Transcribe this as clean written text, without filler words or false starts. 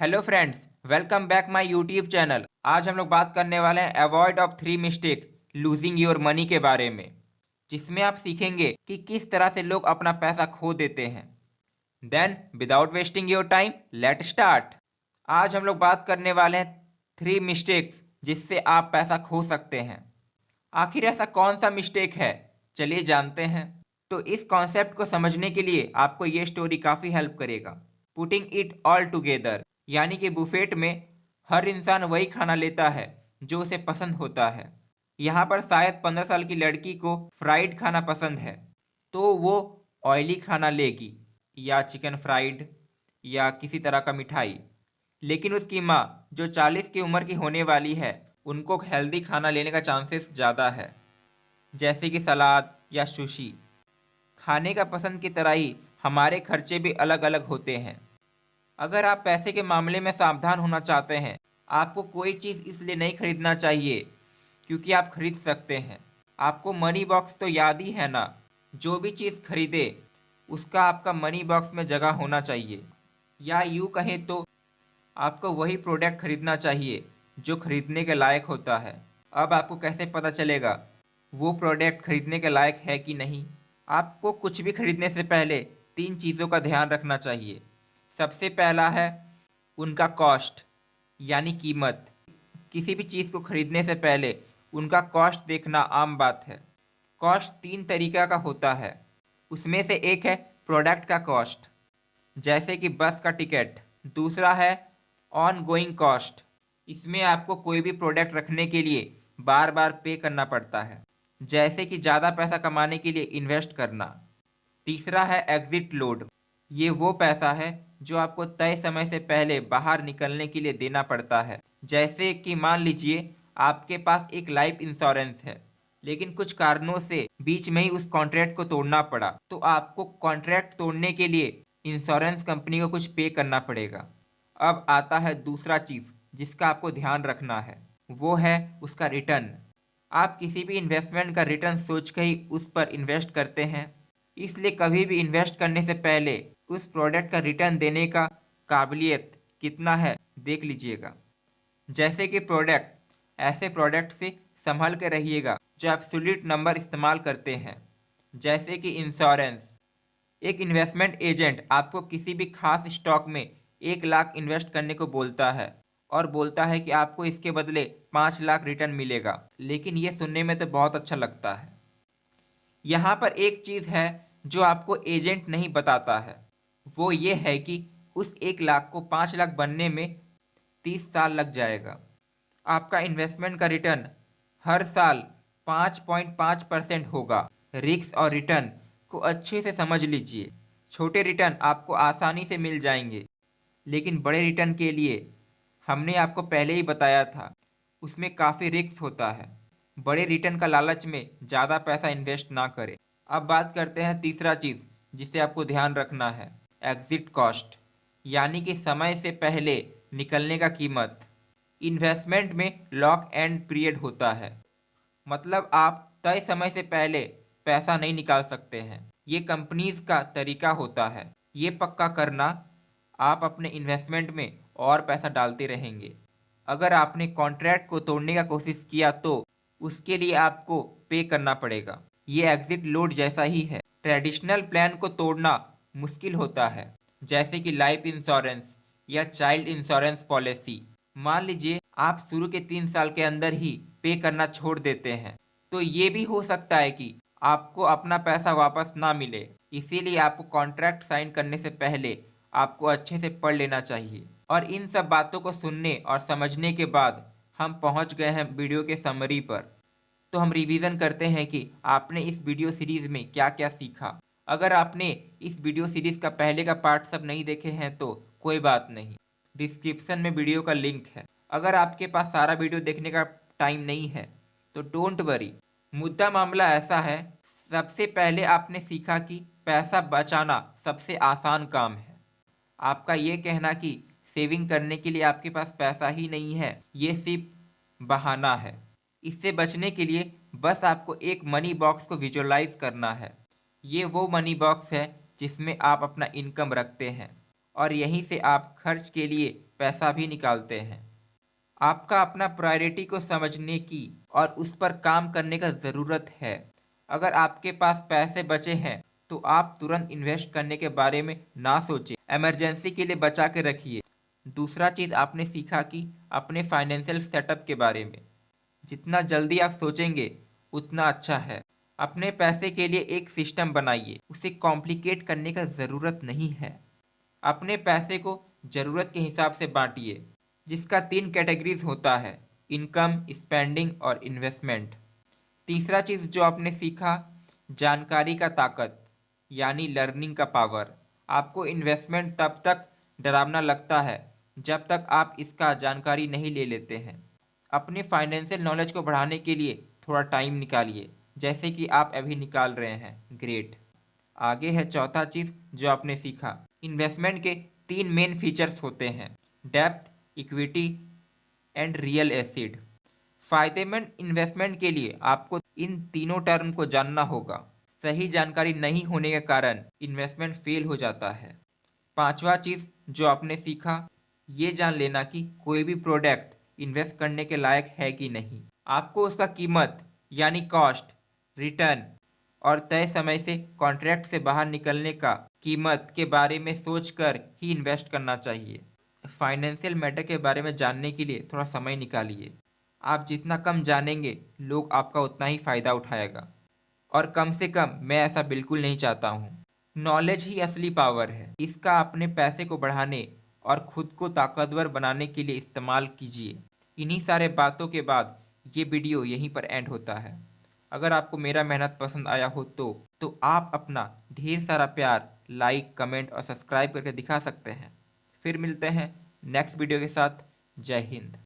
Hello friends, welcome back my YouTube channel. आज हम लोग बात करने वाले हैं avoid of 3 mistake losing your money के बारे में, जिसमें आप सीखेंगे कि किस तरह से लोग अपना पैसा खो देते हैं। Then without wasting your time, let start. आज हम लोग बात करने वाले हैं 3 मिस्टेक्स जिससे आप पैसा खो सकते हैं। आखिर ऐसा कौन सा मिस्टेक है, चलिए जानते हैं। तो इस कॉन्सेप्ट को समझने के लिए आपको ये स्टोरी काफ़ी हेल्प करेगा। पुटिंग इट ऑल टुगेदर, यानी कि बुफेट में हर इंसान वही खाना लेता है जो उसे पसंद होता है। यहाँ पर शायद 15 साल की लड़की को फ्राइड खाना पसंद है, तो वो ऑयली खाना लेगी, या चिकन फ्राइड, या किसी तरह का मिठाई। लेकिन उसकी माँ जो 40 की उम्र की होने वाली है, उनको हेल्दी खाना लेने का चांसेस ज़्यादा है, जैसे कि सलाद या सुशी। खाने का पसंद की तरह ही हमारे खर्चे भी अलग अलग होते हैं। अगर आप पैसे के मामले में सावधान होना चाहते हैं, आपको कोई चीज़ इसलिए नहीं खरीदना चाहिए क्योंकि आप खरीद सकते हैं। आपको मनी बॉक्स तो याद ही है ना, जो भी चीज़ खरीदे उसका आपका मनी बॉक्स में जगह होना चाहिए। या यूँ कहें तो आपको वही प्रोडक्ट खरीदना चाहिए जो खरीदने के लायक होता है। अब आपको कैसे पता चलेगा वो प्रोडक्ट खरीदने के लायक है कि नहीं? आपको कुछ भी खरीदने से पहले 3 चीज़ों का ध्यान रखना चाहिए। सबसे पहला है उनका कॉस्ट, यानी कीमत। किसी भी चीज़ को खरीदने से पहले उनका कॉस्ट देखना आम बात है। कॉस्ट 3 तरीक़ा का होता है। उसमें से एक है प्रोडक्ट का कॉस्ट, जैसे कि बस का टिकट। दूसरा है ऑन गोइंग कॉस्ट, इसमें आपको कोई भी प्रोडक्ट रखने के लिए बार बार पे करना पड़ता है, जैसे कि ज़्यादा पैसा कमाने के लिए इन्वेस्ट करना। तीसरा है एग्जिट लोड, ये वो पैसा है जो आपको तय समय से पहले बाहर निकलने के लिए देना पड़ता है। जैसे कि मान लीजिए आपके पास एक लाइफ इंश्योरेंस है, लेकिन कुछ कारणों से बीच में ही उस कॉन्ट्रैक्ट को तोड़ना पड़ा, तो आपको कॉन्ट्रैक्ट तोड़ने के लिए इंश्योरेंस कंपनी को कुछ पे करना पड़ेगा। अब आता है दूसरा चीज़ जिसका आपको ध्यान रखना है, वो है उसका रिटर्न। आप किसी भी इन्वेस्टमेंट का रिटर्न सोच के ही उस पर इन्वेस्ट करते हैं, इसलिए कभी भी इन्वेस्ट करने से पहले उस प्रोडक्ट का रिटर्न देने का काबिलियत कितना है देख लीजिएगा। जैसे कि प्रोडक्ट, ऐसे प्रोडक्ट से संभल के रहिएगा जो एब्सोल्यूट नंबर इस्तेमाल करते हैं, जैसे कि इंश्योरेंस। एक इन्वेस्टमेंट एजेंट आपको किसी भी खास स्टॉक में 1 लाख इन्वेस्ट करने को बोलता है और बोलता है कि आपको इसके बदले 5 लाख रिटर्न मिलेगा, लेकिन ये सुनने में तो बहुत अच्छा लगता है। यहाँ पर एक चीज़ है जो आपको एजेंट नहीं बताता है, वो ये है कि उस 1 लाख को 5 लाख बनने में 30 साल लग जाएगा। आपका इन्वेस्टमेंट का रिटर्न हर साल 5.5% होगा। रिस्क और रिटर्न को अच्छे से समझ लीजिए। छोटे रिटर्न आपको आसानी से मिल जाएंगे, लेकिन बड़े रिटर्न के लिए हमने आपको पहले ही बताया था, उसमें काफ़ी रिस्क होता है। बड़े रिटर्न का लालच में ज़्यादा पैसा इन्वेस्ट ना करें। अब बात करते हैं तीसरा चीज़ जिसे आपको ध्यान रखना है, एग्जिट कॉस्ट, यानी कि समय से पहले निकलने का कीमत। इन्वेस्टमेंट में लॉक एंड पीरियड होता है, मतलब आप तय समय से पहले पैसा नहीं निकाल सकते हैं। ये कंपनीज का तरीका होता है ये पक्का करना आप अपने इन्वेस्टमेंट में और पैसा डालते रहेंगे। अगर आपने कॉन्ट्रैक्ट को तोड़ने का कोशिश किया तो उसके लिए आपको पे करना पड़ेगा। ये एग्जिट लोड जैसा ही है। ट्रेडिशनल प्लान को तोड़ना मुश्किल होता है, जैसे कि लाइफ इंश्योरेंस या चाइल्ड इंश्योरेंस पॉलिसी। मान लीजिए आप शुरू के 3 साल के अंदर ही पे करना छोड़ देते हैं, तो ये भी हो सकता है कि आपको अपना पैसा वापस ना मिले। इसीलिए आपको कॉन्ट्रैक्ट साइन करने से पहले आपको अच्छे से पढ़ लेना चाहिए। और इन सब बातों को सुनने और समझने के बाद हम पहुंच गए हैं वीडियो के समरी पर। तो हम रिवीजन करते हैं कि आपने इस वीडियो सीरीज़ में क्या क्या सीखा। अगर आपने इस वीडियो सीरीज़ का पहले का पार्ट सब नहीं देखे हैं तो कोई बात नहीं, डिस्क्रिप्शन में वीडियो का लिंक है। अगर आपके पास सारा वीडियो देखने का टाइम नहीं है तो डोंट वरी। मुद्दा मामला ऐसा है, सबसे पहले आपने सीखा कि पैसा बचाना सबसे आसान काम है। आपका ये कहना कि सेविंग करने के लिए आपके पास पैसा ही नहीं है, ये सिर्फ बहाना है। इससे बचने के लिए बस आपको एक मनी बॉक्स को विजुअलाइज करना है। ये वो मनी बॉक्स है जिसमें आप अपना इनकम रखते हैं और यहीं से आप खर्च के लिए पैसा भी निकालते हैं। आपका अपना प्रायोरिटी को समझने की और उस पर काम करने का ज़रूरत है। अगर आपके पास पैसे बचे हैं तो आप तुरंत इन्वेस्ट करने के बारे में ना सोचें, इमरजेंसी के लिए बचा के रखिए। दूसरा चीज़ आपने सीखा कि अपने फाइनेंशियल सेटअप के बारे में जितना जल्दी आप सोचेंगे उतना अच्छा है। अपने पैसे के लिए एक सिस्टम बनाइए, उसे कॉम्प्लिकेट करने का ज़रूरत नहीं है। अपने पैसे को ज़रूरत के हिसाब से बांटिए, जिसका 3 कैटेगरीज होता है: इनकम, स्पेंडिंग और इन्वेस्टमेंट। तीसरा चीज़ जो आपने सीखा, जानकारी का ताकत यानी लर्निंग का पावर। आपको इन्वेस्टमेंट तब तक डरावना लगता है जब तक आप इसका जानकारी नहीं ले लेते हैं। अपने फाइनेंशियल नॉलेज को बढ़ाने के लिए थोड़ा टाइम निकालिए, जैसे कि आप अभी निकाल रहे हैं। ग्रेट। आगे है चौथा चीज़ जो आपने सीखा। इन्वेस्टमेंट के 3 मेन फीचर्स होते हैं: depth, equity and real acid. फायदेमंद इन्वेस्टमेंट के लिए आपको इन तीनों टर्म को जानना होगा। सही जानकारी नहीं होने के कारण इन्वेस्टमेंट फेल हो जाता है। पांचवा चीज़ जो आपने सीखा, ये जान लेना कि कोई भी प्रोडक्ट इन्वेस्ट करने के लायक है कि नहीं। आपको उसका कीमत यानी कॉस्ट, रिटर्न और तय समय से कॉन्ट्रैक्ट से बाहर निकलने का कीमत के बारे में सोचकर ही इन्वेस्ट करना चाहिए। फाइनेंशियल मैटर के बारे में जानने के लिए थोड़ा समय निकालिए। आप जितना कम जानेंगे, लोग आपका उतना ही फ़ायदा उठाएगा, और कम से कम मैं ऐसा बिल्कुल नहीं चाहता हूँ। नॉलेज ही असली पावर है, इसका अपने पैसे को बढ़ाने और खुद को ताकतवर बनाने के लिए इस्तेमाल कीजिए। इन्हीं सारे बातों के बाद ये वीडियो यहीं पर एंड होता है। अगर आपको मेरा मेहनत पसंद आया हो तो आप अपना ढेर सारा प्यार लाइक, कमेंट और सब्सक्राइब करके दिखा सकते हैं। फिर मिलते हैं नेक्स्ट वीडियो के साथ। जय हिंद।